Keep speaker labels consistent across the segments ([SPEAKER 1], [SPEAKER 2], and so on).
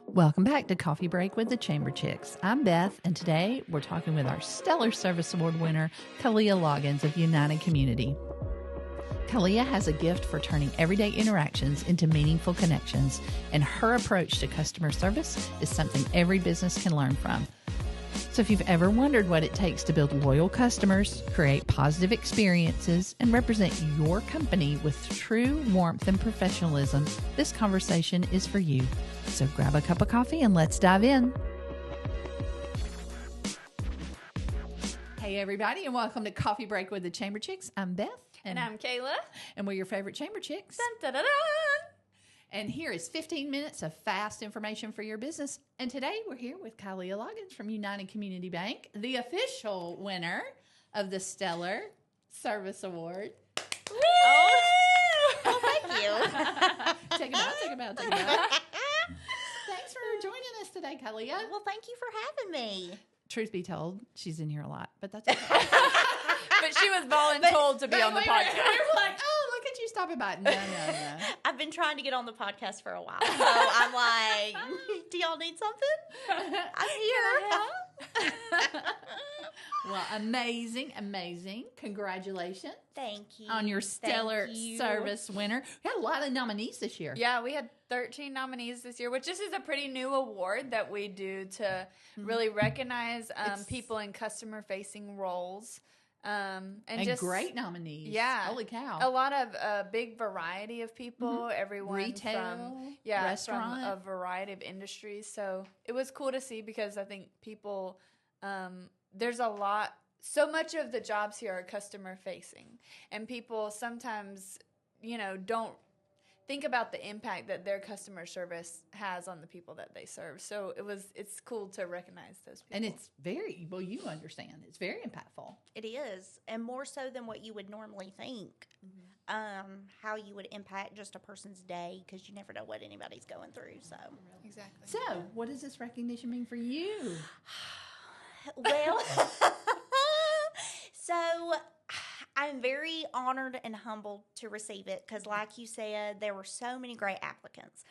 [SPEAKER 1] Welcome back to Coffee Break with the Chamber Chicks. I'm Beth, and today we're talking with our Stellar Service Award winner, Kielea Loggins of United Community. Kielea has a gift for turning everyday interactions into meaningful connections, and her approach to customer service is something every business can learn from. So if you've ever wondered what it takes to build loyal customers, create positive experiences, and represent your company with true warmth and professionalism, this conversation is for you. So grab a cup of coffee and let's dive in. Hey everybody, and welcome to Coffee Break with the Chamber Chicks. I'm Beth.
[SPEAKER 2] And I'm Kayla.
[SPEAKER 1] And we're your favorite Chamber Chicks.
[SPEAKER 2] Dun, dun, dun, dun.
[SPEAKER 1] And here is 15 minutes of fast information for your business. And today we're here with Kielea Loggins from United Community Bank, the official winner of the Stellar Service Award.
[SPEAKER 2] Woo! Well, thank you.
[SPEAKER 1] Take it out. Thanks for joining us today, Kielea.
[SPEAKER 2] Well, thank you for having me.
[SPEAKER 1] Truth be told, she's in here a lot, but that's okay.
[SPEAKER 2] But she was voluntold to be on the podcast.
[SPEAKER 1] We were like, oh, look at you stopping by. No.
[SPEAKER 3] I've been trying to get on the podcast for a while, so I'm like, do y'all need something? I'm here.
[SPEAKER 1] Well, amazing. Congratulations.
[SPEAKER 3] Thank you.
[SPEAKER 1] On your Stellar Service winner. We had a lot of nominees this year.
[SPEAKER 2] Yeah, we had 13 nominees this year, which this is a pretty new award that we do to really recognize people in customer-facing roles. And just
[SPEAKER 1] great nominees.
[SPEAKER 2] Yeah.
[SPEAKER 1] Holy cow.
[SPEAKER 2] A lot of big variety of people, everyone
[SPEAKER 1] retail,
[SPEAKER 2] from
[SPEAKER 1] restaurant,
[SPEAKER 2] from a variety of industries. So it was cool to see because I think people, there's so much of the jobs here are customer facing, and people sometimes, don't think about the impact that their customer service has on the people that they serve. So it's cool to recognize those people.
[SPEAKER 1] And it's you understand, it's very impactful.
[SPEAKER 3] It is, and more so than what you would normally think, how you would impact just a person's day, because you never know what anybody's going through. So
[SPEAKER 2] Exactly.
[SPEAKER 1] So what does this recognition mean for you?
[SPEAKER 3] Well, so I'm very honored and humbled to receive it because, like you said, there were so many great applicants.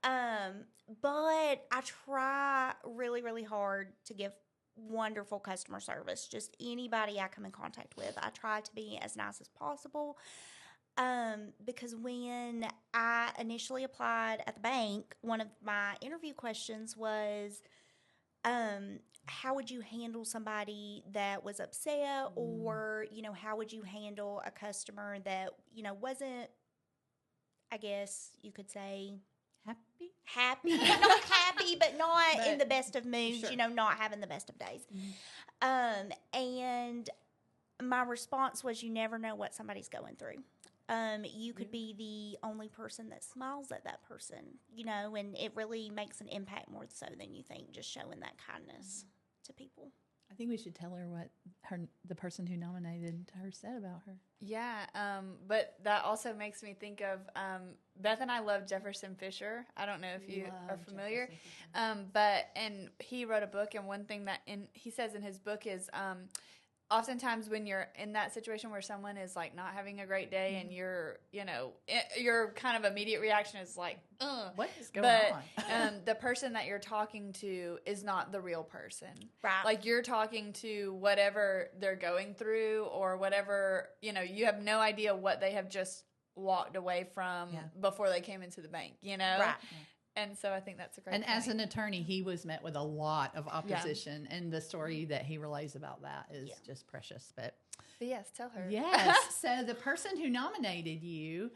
[SPEAKER 3] But I try really, really hard to give wonderful customer service. Just anybody I come in contact with, I try to be as nice as possible. Because when I initially applied at the bank, one of my interview questions was, how would you handle somebody that was upset, or, how would you handle a customer that, wasn't, I guess you could say, happy, not happy, but not in the best of moods,
[SPEAKER 1] sure.
[SPEAKER 3] Not having the best of days. And my response was, you never know what somebody's going through. You could be the only person that smiles at that person, and it really makes an impact more so than you think, just showing that kindness to people.
[SPEAKER 1] I think we should tell her what the person who nominated her said about her.
[SPEAKER 2] Yeah, but that also makes me think of Beth and I love Jefferson Fisher. I don't know if you are familiar, and he wrote a book, and one thing that he says in his book is oftentimes when you're in that situation where someone is like not having a great day, and your kind of immediate reaction is like,
[SPEAKER 1] what is going on?
[SPEAKER 2] But the person that you're talking to is not the real person.
[SPEAKER 3] Right.
[SPEAKER 2] Like you're talking to whatever they're going through, or whatever, you have no idea what they have just walked away from before they came into the bank,
[SPEAKER 3] Right.
[SPEAKER 2] Yeah. And so I think that's a great
[SPEAKER 1] And
[SPEAKER 2] point.
[SPEAKER 1] as an attorney, he was met with a lot of opposition, and the story that he relays about that is just precious. But
[SPEAKER 2] yes, tell her.
[SPEAKER 1] Yes. So the person who nominated you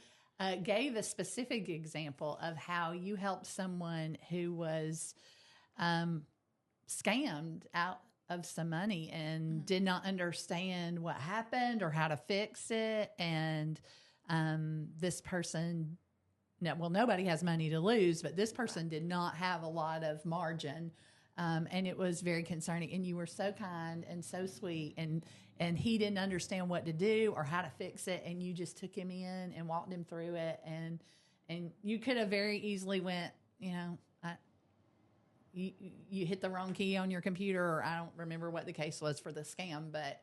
[SPEAKER 1] gave a specific example of how you helped someone who was scammed out of some money and did not understand what happened or how to fix it. And this person... nobody has money to lose, but this person did not have a lot of margin, and it was very concerning. And you were so kind and so sweet, and he didn't understand what to do or how to fix it, and you just took him in and walked him through it, and you could have very easily went, you hit the wrong key on your computer, or I don't remember what the case was for the scam, but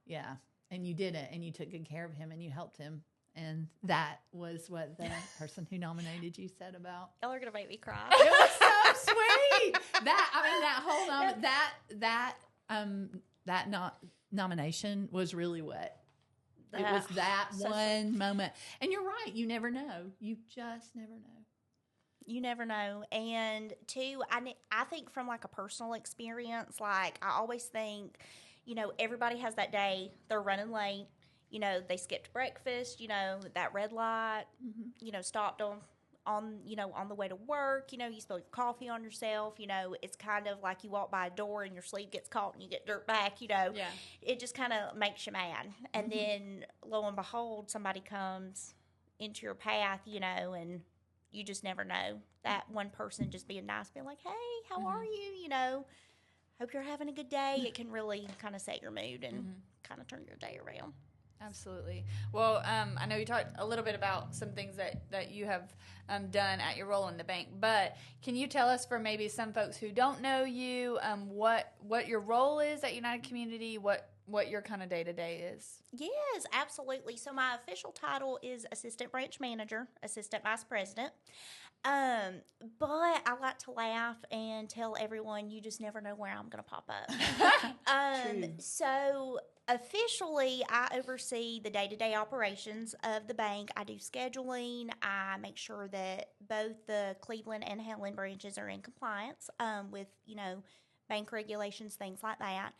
[SPEAKER 1] yeah, and you did it, and you took good care of him, and you helped him. And that was what the person who nominated you said about.
[SPEAKER 3] Y'all are going to make me cry.
[SPEAKER 1] It was so sweet. that whole nomination was really what it was. That one moment, and you're right. You never know. You just never know.
[SPEAKER 3] You never know. And two, I think from like a personal experience, like I always think, everybody has that day they're running late. They skipped breakfast. That red light. Stopped on the way to work. You spill your coffee on yourself. It's kind of like you walk by a door and your sleeve gets caught and you get dirt back.
[SPEAKER 2] Yeah.
[SPEAKER 3] It just kind of makes you mad. And then lo and behold, somebody comes into your path. And you just never know. That one person just being nice, being like, hey, how are you? Hope you're having a good day. It can really kind of set your mood and kind of turn your day around.
[SPEAKER 2] Absolutely. Well, I know you talked a little bit about some things that you have done at your role in the bank, but can you tell us, for maybe some folks who don't know you, what your role is at United Community, what your kind of day-to-day is?
[SPEAKER 3] Yes, absolutely. So my official title is Assistant Branch Manager, Assistant Vice President. But I like to laugh and tell everyone you just never know where I'm going to pop up. So officially, I oversee the day-to-day operations of the bank. I do scheduling. I make sure that both the Cleveland and Helen branches are in compliance with, bank regulations, things like that.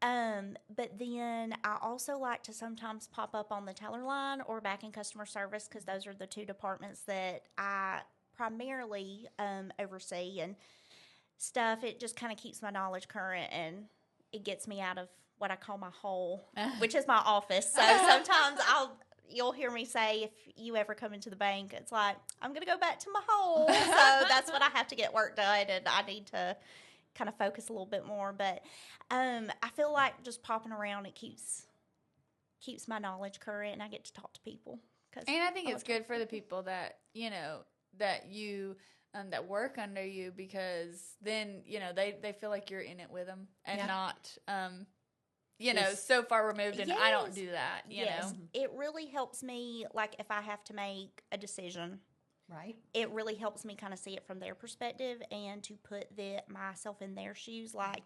[SPEAKER 3] But then I also like to sometimes pop up on the teller line or back in customer service, because those are the two departments that I primarily oversee and stuff. It just kind of keeps my knowledge current, and it gets me out of what I call my hole, which is my office. So sometimes you'll hear me say, if you ever come into the bank, it's like, I'm going to go back to my hole. So that's when I have to get work done, and I need to kind of focus a little bit more. But I feel like just popping around, it keeps my knowledge current, and I get to talk to people.
[SPEAKER 2] And I think it's good for the people that that you that work under you, because then they feel like you're in it with them and not so far removed. And I don't do that. You know,
[SPEAKER 3] it really helps me. Like if I have to make a decision.
[SPEAKER 1] Right.
[SPEAKER 3] It really helps me kind of see it from their perspective and to put myself in their shoes. Like,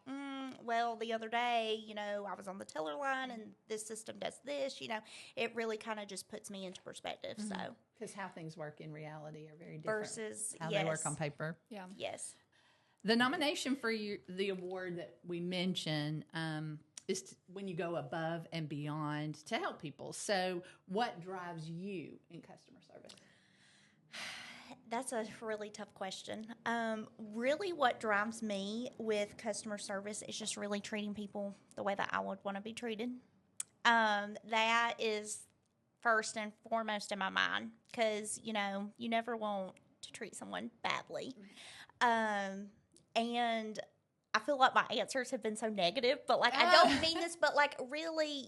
[SPEAKER 3] well, the other day, I was on the teller line and this system does this. It really kind of just puts me into perspective. So,
[SPEAKER 1] because how things work in reality are very different
[SPEAKER 3] versus
[SPEAKER 1] how they work on paper.
[SPEAKER 2] Yeah.
[SPEAKER 3] Yes.
[SPEAKER 1] The nomination for the award that we mentioned is when you go above and beyond to help people. So, what drives you in customer service?
[SPEAKER 3] That's a really tough question. Really what drives me with customer service is just really treating people the way that I would want to be treated. That is first and foremost in my mind, because, you never want to treat someone badly. And I feel like my answers have been so negative, but I don't mean this, but really,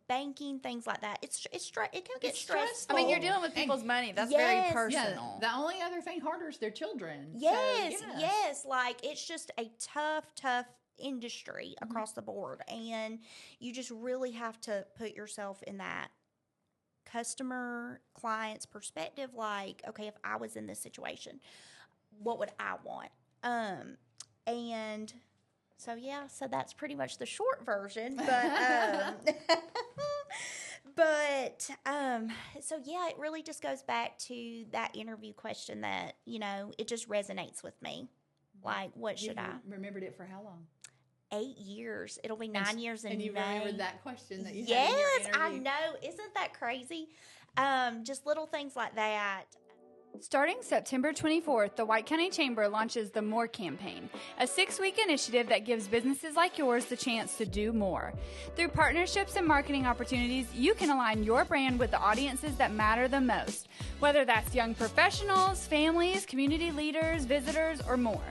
[SPEAKER 3] banking, things like that. It can get stressful.
[SPEAKER 2] I mean, you're dealing with people's money. That's very personal.
[SPEAKER 1] Yeah, the only other thing harder is their children.
[SPEAKER 3] Yes. Like it's just a tough industry across the board, and you just really have to put yourself in that customer client's perspective. Like, okay, if I was in this situation, what would I want? And so that's pretty much the short version, but it really just goes back to that interview question that, it just resonates with me. Like, what should I?
[SPEAKER 1] Remembered it for how long?
[SPEAKER 3] 8 years. It'll be 9 years in May.
[SPEAKER 1] And you remembered that question that you had in your interview.
[SPEAKER 3] Yes, I know. Isn't that crazy? Just little things like that.
[SPEAKER 4] Starting September 24th, the White County Chamber launches the More campaign, a 6-week initiative that gives businesses like yours the chance to do more. Through partnerships and marketing opportunities, you can align your brand with the audiences that matter the most, whether that's young professionals, families, community leaders, visitors, or more.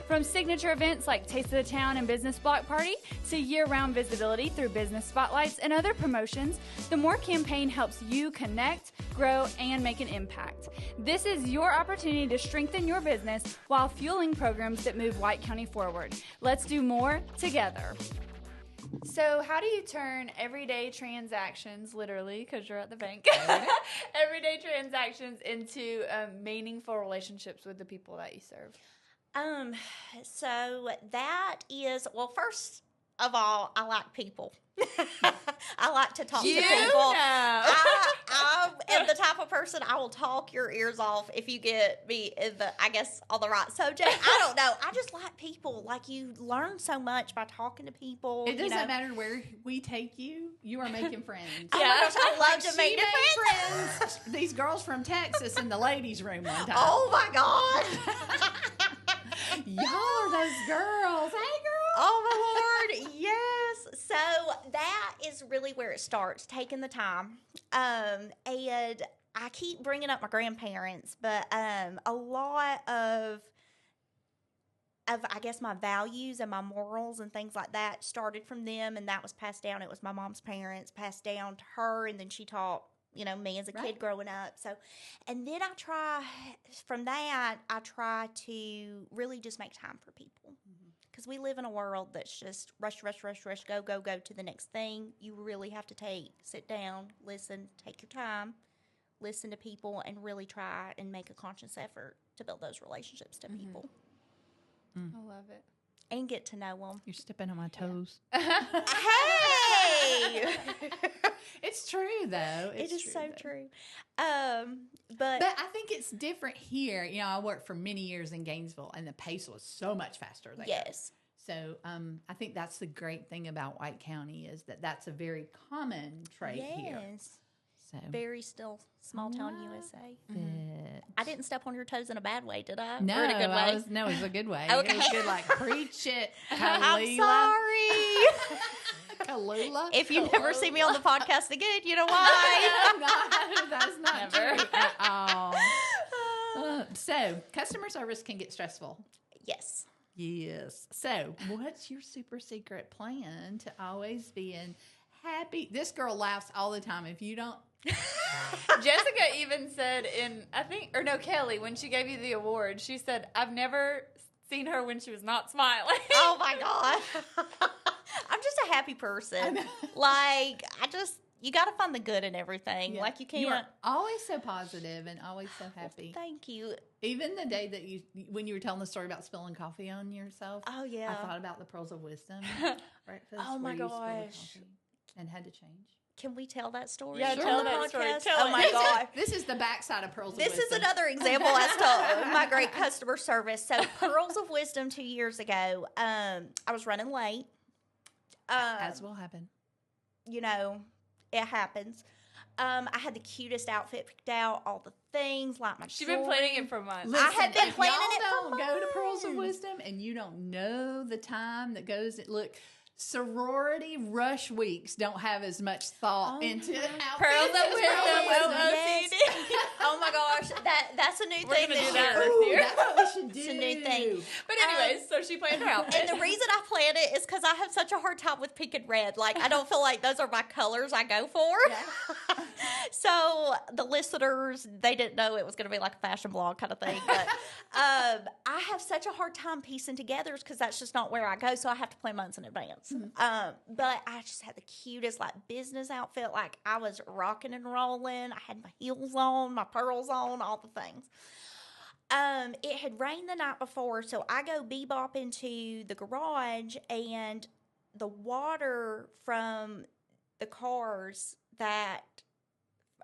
[SPEAKER 4] From signature events like Taste of the Town and Business Block Party to year-round visibility through business spotlights and other promotions, the More campaign helps you connect, grow, and make an impact. This is your opportunity to strengthen your business while fueling programs that move White County forward. Let's do more together.
[SPEAKER 2] So how do you turn everyday transactions, literally, because you're at the bank, everyday transactions into meaningful relationships with the people that you serve?
[SPEAKER 3] So that is, well, first of all, I like people. I like to talk to people. I am the type of person, I will talk your ears off if you get me in the, I guess, on the right subject. I don't know. I just like people. Like, you learn so much by talking to people.
[SPEAKER 1] It doesn't matter where we take you. You are making friends.
[SPEAKER 3] Oh my gosh, I love to make
[SPEAKER 1] friends. These girls from Texas in the ladies' room one time.
[SPEAKER 3] Oh my God.
[SPEAKER 1] Y'all are those girls. Hey, girl.
[SPEAKER 3] Oh, my Lord. Yes. So that is really where it starts, taking the time. And I keep bringing up my grandparents, but a lot of I guess my values and my morals and things like that started from them, and that was passed down. It was my mom's parents passed down to her, and then she taught me as a kid growing up. So, and then I try to really just make time for people. Because we live in a world that's just rush, go to the next thing. You really have to sit down, listen, take your time, listen to people, and really try and make a conscious effort to build those relationships to people.
[SPEAKER 2] I love it.
[SPEAKER 3] And get to know them.
[SPEAKER 1] You're stepping on my toes.
[SPEAKER 3] Hey!
[SPEAKER 1] It's true, though.
[SPEAKER 3] It is so true.
[SPEAKER 1] But I think it's different here. I worked for many years in Gainesville, and the pace was so much faster there.
[SPEAKER 3] Yes.
[SPEAKER 1] So I think that's the great thing about White County is that that's a very common trait here.
[SPEAKER 3] Yes.
[SPEAKER 1] So
[SPEAKER 3] Very still small town USA.
[SPEAKER 1] it.
[SPEAKER 3] I didn't step on your toes in a bad way, did I?
[SPEAKER 1] No,
[SPEAKER 3] Or in a good way?
[SPEAKER 1] it was a good way.
[SPEAKER 3] Okay.
[SPEAKER 1] It was good, like, preach it,
[SPEAKER 3] I'm
[SPEAKER 1] Kalila.
[SPEAKER 3] sorry.
[SPEAKER 1] Kalula.
[SPEAKER 3] If you never see me on the podcast again, you know why.
[SPEAKER 1] No, that's not
[SPEAKER 2] Never.
[SPEAKER 1] true at all. So, customer service can get stressful.
[SPEAKER 3] Yes.
[SPEAKER 1] Yes. So, what's your super secret plan to always be in happy? This girl laughs all the time. If you don't.
[SPEAKER 2] Jessica even said Kelly, when she gave you the award, she said, I've never seen her when she was not smiling.
[SPEAKER 3] Oh my God. I'm just a happy person. Like, you got to find the good in everything.
[SPEAKER 1] Yeah.
[SPEAKER 3] Like, you can't.
[SPEAKER 1] You are always so positive and always so happy.
[SPEAKER 3] Thank you.
[SPEAKER 1] Even the day that when you were telling the story about spilling coffee on yourself.
[SPEAKER 3] Oh, yeah.
[SPEAKER 1] I thought about the pearls of wisdom breakfast.
[SPEAKER 3] Oh, my
[SPEAKER 1] where you spilled the
[SPEAKER 3] gosh.
[SPEAKER 1] coffee and had to change.
[SPEAKER 3] Can we tell that story?
[SPEAKER 2] Yeah,
[SPEAKER 3] on
[SPEAKER 2] tell
[SPEAKER 3] the
[SPEAKER 2] that story.
[SPEAKER 3] podcast?
[SPEAKER 2] Tell
[SPEAKER 3] Oh
[SPEAKER 2] it.
[SPEAKER 3] my God.
[SPEAKER 1] This is the backside of pearls of
[SPEAKER 3] This
[SPEAKER 1] wisdom.
[SPEAKER 3] is another example as to my great customer service. So, Pearls of Wisdom 2 years ago, I was running late.
[SPEAKER 1] As will happen.
[SPEAKER 3] It happens. I had the cutest outfit picked out, all the things, like my
[SPEAKER 2] She's been planning it for months.
[SPEAKER 3] I had been
[SPEAKER 1] if
[SPEAKER 3] planning
[SPEAKER 1] y'all
[SPEAKER 3] it for
[SPEAKER 1] don't go to Pearls of
[SPEAKER 3] months.
[SPEAKER 1] Wisdom and you don't know the time that goes. Look, sorority rush weeks don't have as much thought into outfits.
[SPEAKER 2] Pearls of
[SPEAKER 1] as
[SPEAKER 2] Wisdom,
[SPEAKER 3] Yes. Oh my gosh, that's a new
[SPEAKER 2] We're
[SPEAKER 3] thing
[SPEAKER 2] gonna
[SPEAKER 3] this
[SPEAKER 2] do that
[SPEAKER 3] year.
[SPEAKER 2] this year.
[SPEAKER 1] That's what we should do.
[SPEAKER 3] It's a new thing.
[SPEAKER 2] But anyways, so she planned her outfit.
[SPEAKER 3] And the reason I planned it is because I have such a hard time with pink and red. Like, I don't feel like those are my colors I go for. So the listeners, they didn't know it was going to be like a fashion blog kind of thing. But I have such a hard time piecing together because that's just not where I go. So I have to plan months in advance. But I just had the cutest like business outfit. Like, I was rocking and rolling. I had my heels on, my pearls on, all the things. It had rained the night before, so I go bebop into the garage, and the water from the cars that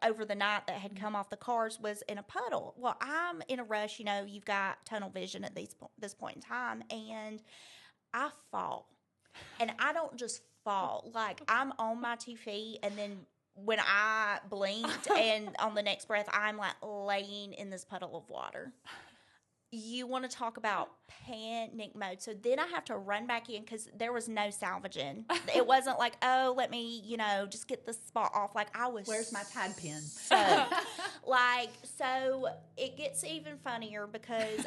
[SPEAKER 3] over the night that had come off the cars was in a puddle. Well, I'm in a rush, you've got tunnel vision at this point in time, and I fall. And I don't just fall. Like, I'm on my 2 feet, and then when I blinked and on the next breath, I'm like laying in this puddle of water. You want to talk about panic mode. So then I have to run back in because there was no salvaging. It wasn't like, oh, let me, just get this spot off. Like, I was.
[SPEAKER 1] Where's my pad pen?
[SPEAKER 3] So it gets even funnier because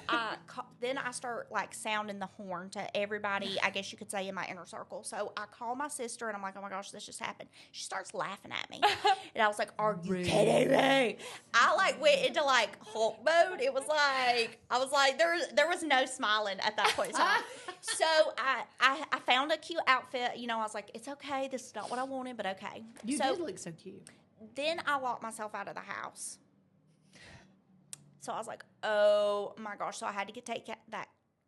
[SPEAKER 3] then I start like sounding the horn to everybody, I guess you could say, in my inner circle. So I call my sister and I'm like, oh my gosh, this just happened. She starts laughing at me. And I was like, are you kidding me? I like went into like Hulk mode. It was like, I was like, there was no smiling at that point in time. So I found a cute outfit. I was like, it's okay. This is not what I wanted, but okay.
[SPEAKER 1] You did look so cute.
[SPEAKER 3] Then I locked myself out of the house. So I was like, oh my gosh. So I had to take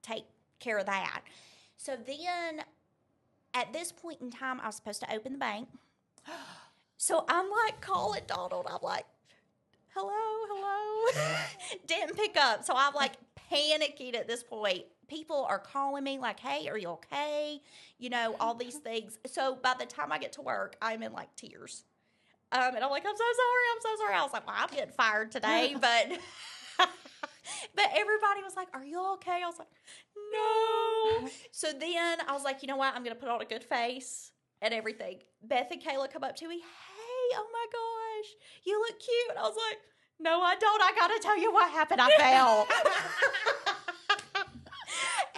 [SPEAKER 3] take care of that. So then at this point in time, I was supposed to open the bank. So I'm like calling Donald. I'm like, hello. Didn't pick up. So I'm like panicking at this point. People are calling me like, hey, are you okay? You know, all these things. So by the time I get to work, I'm in like tears. And I'm like, I'm so sorry. I was like, well, I'm getting fired today. But everybody was like, are you okay? I was like, no. So then I was like, you know what? I'm going to put on a good face and everything. Beth and Kayla come up to me. Hey, oh my gosh, you look cute. And I was like, no, I don't. I got to tell you what happened. I fell.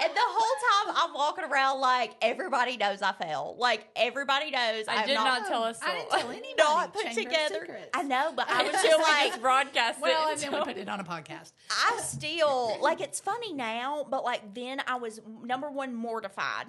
[SPEAKER 3] And the whole time I'm walking around like everybody knows I fell. Like everybody knows.
[SPEAKER 2] I did not tell us.
[SPEAKER 1] I didn't tell anybody.
[SPEAKER 3] Not put
[SPEAKER 1] Chamber of
[SPEAKER 3] together.
[SPEAKER 1] Secrets.
[SPEAKER 3] I know, but I was
[SPEAKER 2] Until
[SPEAKER 3] just
[SPEAKER 2] we
[SPEAKER 3] like,
[SPEAKER 2] just broadcast
[SPEAKER 1] Well,
[SPEAKER 2] it.
[SPEAKER 1] and then we put it on a podcast.
[SPEAKER 3] I still like it's funny now, but like then I was number one mortified.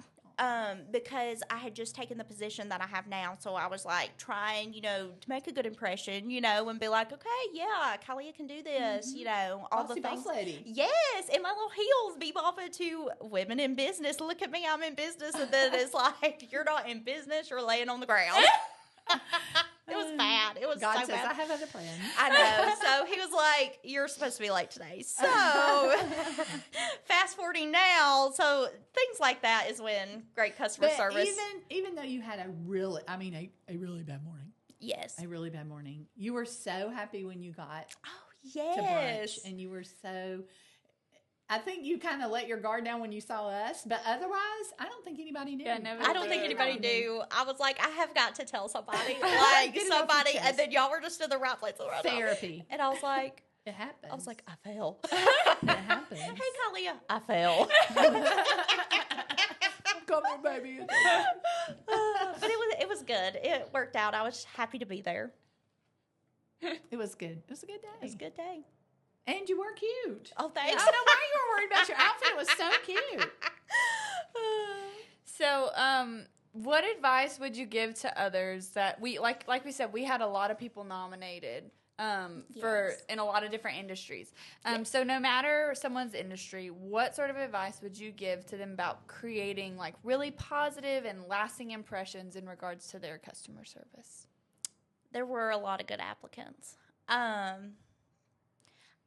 [SPEAKER 3] Because I had just taken the position that I have now. So I was like trying, you know, to make a good impression, you know, and be like, okay, yeah, Kielea can do this, you know, all
[SPEAKER 1] Bossy
[SPEAKER 3] the things.
[SPEAKER 1] boss lady.
[SPEAKER 3] Yes, and my little heels be bopping to women in business. Look at me, I'm in business. And then it's like, you're not in business, you're laying on the ground. It was bad. It was
[SPEAKER 1] God
[SPEAKER 3] so
[SPEAKER 1] says,
[SPEAKER 3] bad.
[SPEAKER 1] I have other plans.
[SPEAKER 3] I know. So he was like, you're supposed to be late today. So fast forwarding now. So things like that is when great customer
[SPEAKER 1] But
[SPEAKER 3] service.
[SPEAKER 1] even though you had a really bad morning.
[SPEAKER 3] Yes.
[SPEAKER 1] A really bad morning. You were so happy when you got
[SPEAKER 3] Oh,
[SPEAKER 1] to
[SPEAKER 3] yes.
[SPEAKER 1] brunch. And you were so... I think you kind of let your guard down when you saw us, but otherwise, I don't think anybody knew.
[SPEAKER 2] Yeah, never
[SPEAKER 3] I don't think
[SPEAKER 2] did.
[SPEAKER 3] anybody knew. I was like, I have got to tell somebody. Like,
[SPEAKER 1] Get it off your
[SPEAKER 3] somebody.
[SPEAKER 1] chest.
[SPEAKER 3] And then y'all were just in the right place at the right time.
[SPEAKER 1] Therapy.
[SPEAKER 3] And I was like...
[SPEAKER 1] It happens.
[SPEAKER 3] I was like, I fell.
[SPEAKER 1] it happens.
[SPEAKER 3] Hey, Kielea. I fell.
[SPEAKER 1] Come here, baby.
[SPEAKER 3] But it was good. It worked out. I was happy to be there.
[SPEAKER 1] It was good. It was a good day.
[SPEAKER 3] It was a good day.
[SPEAKER 1] And you were cute.
[SPEAKER 3] Oh,
[SPEAKER 1] I
[SPEAKER 3] thanks.
[SPEAKER 1] don't know why you were worried about your outfit. It was so cute.
[SPEAKER 2] So, what advice would you give to others that we like we said, we had a lot of people nominated for
[SPEAKER 3] Yes.
[SPEAKER 2] in a lot of different industries. So no matter someone's industry, what sort of advice would you give to them about creating like really positive and lasting impressions in regards to their customer service?
[SPEAKER 3] There were a lot of good applicants.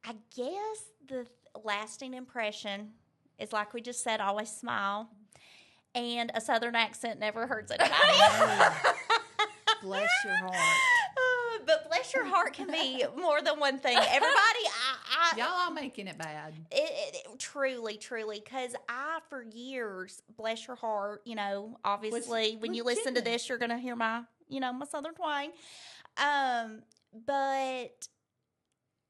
[SPEAKER 3] I guess the lasting impression is like we just said, always smile. And a Southern accent never hurts anybody.
[SPEAKER 1] Bless your heart.
[SPEAKER 3] But bless your heart can be more than one thing. Everybody,
[SPEAKER 1] Y'all all making it bad.
[SPEAKER 3] Truly, because for years, bless your heart, you know, obviously when you listen to this, you're going to hear my Southern twang. But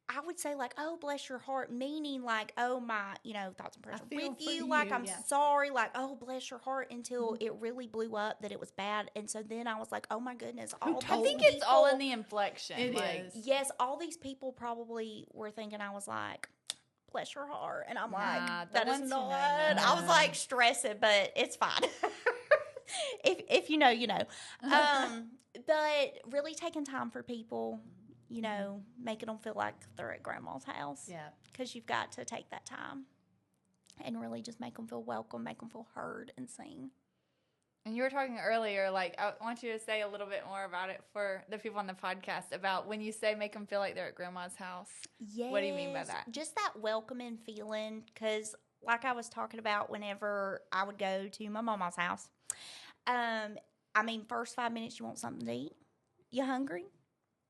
[SPEAKER 3] I would say like, oh, bless your heart, meaning like, oh, my, thoughts and prayers are with you. Like, I'm sorry. Like, oh, bless your heart, until it really blew up that it was bad. And so then I was like, oh my goodness.
[SPEAKER 2] I think it's all in the inflection.
[SPEAKER 1] It is.
[SPEAKER 3] Yes, all these people probably were thinking I was like, bless your heart. And I'm like, that is not. I was like stressing, but it's fine. if you know, you know. But really taking time for people, making them feel like they're at grandma's house.
[SPEAKER 1] Yeah.
[SPEAKER 3] Because you've got to take that time and really just make them feel welcome, make them feel heard and seen.
[SPEAKER 2] And you were talking earlier, like, I want you to say a little bit more about it for the people on the podcast about when you say make them feel like they're at grandma's house.
[SPEAKER 3] Yes.
[SPEAKER 2] What do you mean by that?
[SPEAKER 3] Just that welcoming feeling, because like I was talking about whenever I would go to my mama's house, first 5 minutes you want something to eat. You hungry?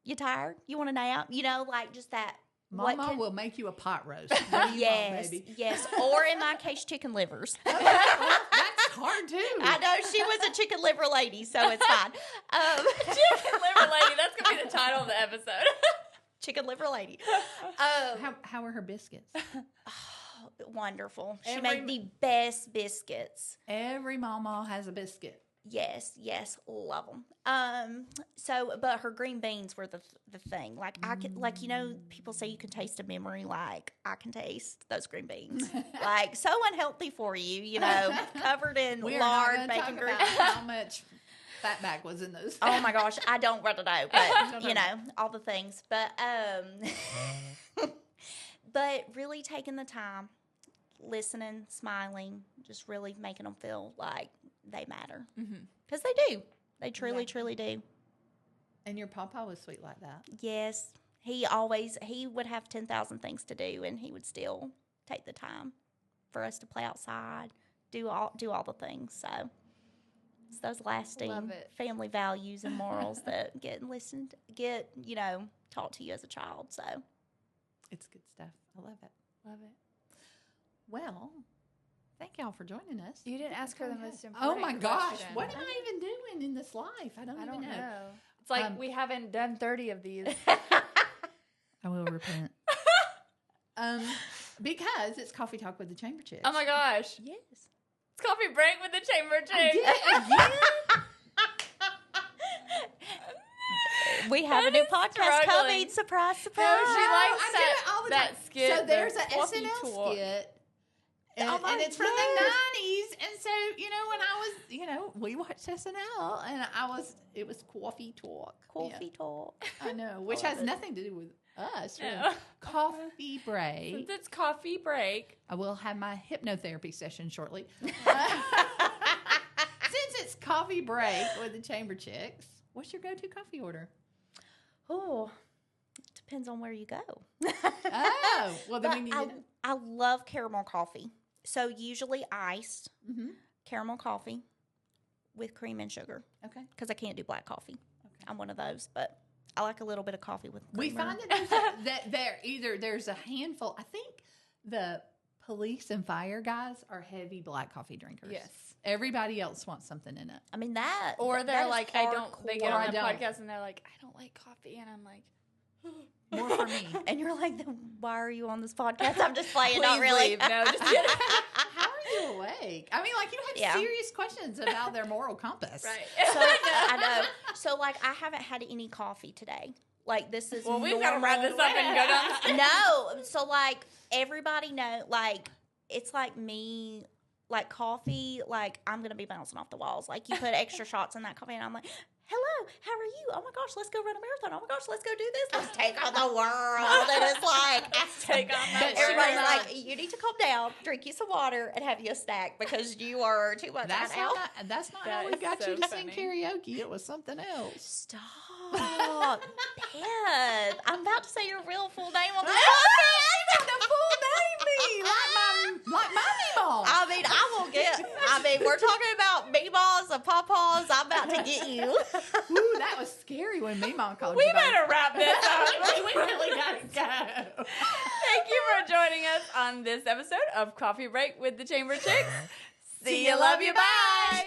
[SPEAKER 3] You tired? You want a nap? Like just that.
[SPEAKER 1] Mama will make you a pot roast. What do you want, baby?
[SPEAKER 3] Yes. Or in my case, chicken livers.
[SPEAKER 1] That's hard too.
[SPEAKER 3] I know, she was a chicken liver lady, so it's fine.
[SPEAKER 2] Chicken liver lady. That's going to be the title of the episode.
[SPEAKER 3] Chicken liver lady.
[SPEAKER 1] How are her biscuits?
[SPEAKER 3] Oh, wonderful. She made the best biscuits.
[SPEAKER 1] Every mama has a biscuit.
[SPEAKER 3] Yes, love them. But her green beans were the thing. Like I could, people say you can taste a memory. Like I can taste those green beans. Like so unhealthy for you, covered in lard, bacon grease.
[SPEAKER 1] How much fatback was in those?
[SPEAKER 3] Oh my gosh, I don't want to know, but all the things. But but really taking the time, listening, smiling, just really making them feel like they matter.
[SPEAKER 2] Mm-hmm.
[SPEAKER 3] Because they do. They truly, truly do.
[SPEAKER 1] And your papa was sweet like that.
[SPEAKER 3] Yes. He would have 10,000 things to do, and he would still take the time for us to play outside, do all the things. So it's those lasting family values and morals that get taught to you as a child. So
[SPEAKER 1] it's good stuff. I love it.
[SPEAKER 2] Love it.
[SPEAKER 1] Well, thank y'all for joining us.
[SPEAKER 2] You didn't ask her the most important
[SPEAKER 1] Oh my gosh,
[SPEAKER 2] question.
[SPEAKER 1] what am I even doing in this life? I don't even know.
[SPEAKER 2] It's like we haven't done 30 of these.
[SPEAKER 1] I will repent. Because it's Coffee Talk with the Chamber Chicks.
[SPEAKER 2] Oh my gosh.
[SPEAKER 3] yes.
[SPEAKER 2] It's coffee break with the Chamber
[SPEAKER 1] I
[SPEAKER 2] Chicks.
[SPEAKER 1] did again?
[SPEAKER 3] We have a new podcast coming. Surprise, surprise.
[SPEAKER 2] No, she likes
[SPEAKER 1] I do it all the
[SPEAKER 2] that
[SPEAKER 1] time.
[SPEAKER 2] skit.
[SPEAKER 1] So there's
[SPEAKER 2] the
[SPEAKER 1] a SNL skit. And,
[SPEAKER 3] Oh my
[SPEAKER 1] and it's from
[SPEAKER 3] gosh.
[SPEAKER 1] the 90s. And so, when I was, we watched SNL and it was Coffee Talk.
[SPEAKER 3] Coffee talk.
[SPEAKER 1] I know, which has nothing to do with us. Really.
[SPEAKER 2] No.
[SPEAKER 1] Coffee break.
[SPEAKER 2] Since it's coffee break.
[SPEAKER 1] I will have my hypnotherapy session shortly. Since it's coffee break with the Chamber Chicks, what's your go-to coffee order?
[SPEAKER 3] Oh, depends on where you go.
[SPEAKER 1] Oh, well, then we need to know.
[SPEAKER 3] I love caramel coffee. So usually iced caramel coffee with cream and sugar.
[SPEAKER 1] Okay.
[SPEAKER 3] Because I can't do black coffee. Okay. I'm one of those, but I like a little bit of coffee with cream.
[SPEAKER 1] We find that there's a handful. I think the police and fire guys are heavy black coffee drinkers.
[SPEAKER 2] Yes.
[SPEAKER 1] Everybody else wants something in it.
[SPEAKER 3] I mean that.
[SPEAKER 2] Or they're
[SPEAKER 3] that is
[SPEAKER 2] like, they get
[SPEAKER 1] hardcore.
[SPEAKER 2] on the podcast and they're like, I don't like coffee. And I'm like,
[SPEAKER 1] More for me.
[SPEAKER 3] And you're like, then why are you on this podcast? I'm just playing.
[SPEAKER 2] please
[SPEAKER 3] Not really.
[SPEAKER 2] leave. No, just kidding.
[SPEAKER 1] How are you awake? I mean, like you have serious questions about their moral compass.
[SPEAKER 2] Right.
[SPEAKER 3] So I know. So like, I haven't had any coffee today. Like this is
[SPEAKER 2] Well, we've got to wrap this up and go down.
[SPEAKER 3] No, so like everybody know, like it's like me, like coffee. Like I'm gonna be bouncing off the walls. Like you put extra shots in that coffee, and I'm like, hello, how are you? Oh my gosh, let's go run a marathon. Oh my gosh, let's go do this. Let's take on the world. And it's like,
[SPEAKER 2] Take on that
[SPEAKER 3] everybody's
[SPEAKER 2] world.
[SPEAKER 3] like, you need to calm down, drink you some water, and have you a snack because you are too much
[SPEAKER 1] That's
[SPEAKER 3] right now.
[SPEAKER 1] not how
[SPEAKER 2] That
[SPEAKER 1] we
[SPEAKER 2] is
[SPEAKER 1] got
[SPEAKER 2] so
[SPEAKER 1] you to sing
[SPEAKER 2] funny.
[SPEAKER 1] karaoke. It was something else.
[SPEAKER 3] Stop. Beth, I'm about to say your real full name on the
[SPEAKER 1] The full name me, like my mom.
[SPEAKER 3] I mean, we're talking about meemaws and pawpaws. I'm about to get you.
[SPEAKER 1] Ooh, that was scary when me mom called
[SPEAKER 2] We
[SPEAKER 1] you.
[SPEAKER 2] better wrap this up.
[SPEAKER 1] We really gotta go.
[SPEAKER 2] Thank you for joining us on this episode of Coffee Break with the Chamber Chicks. See you, love you, bye.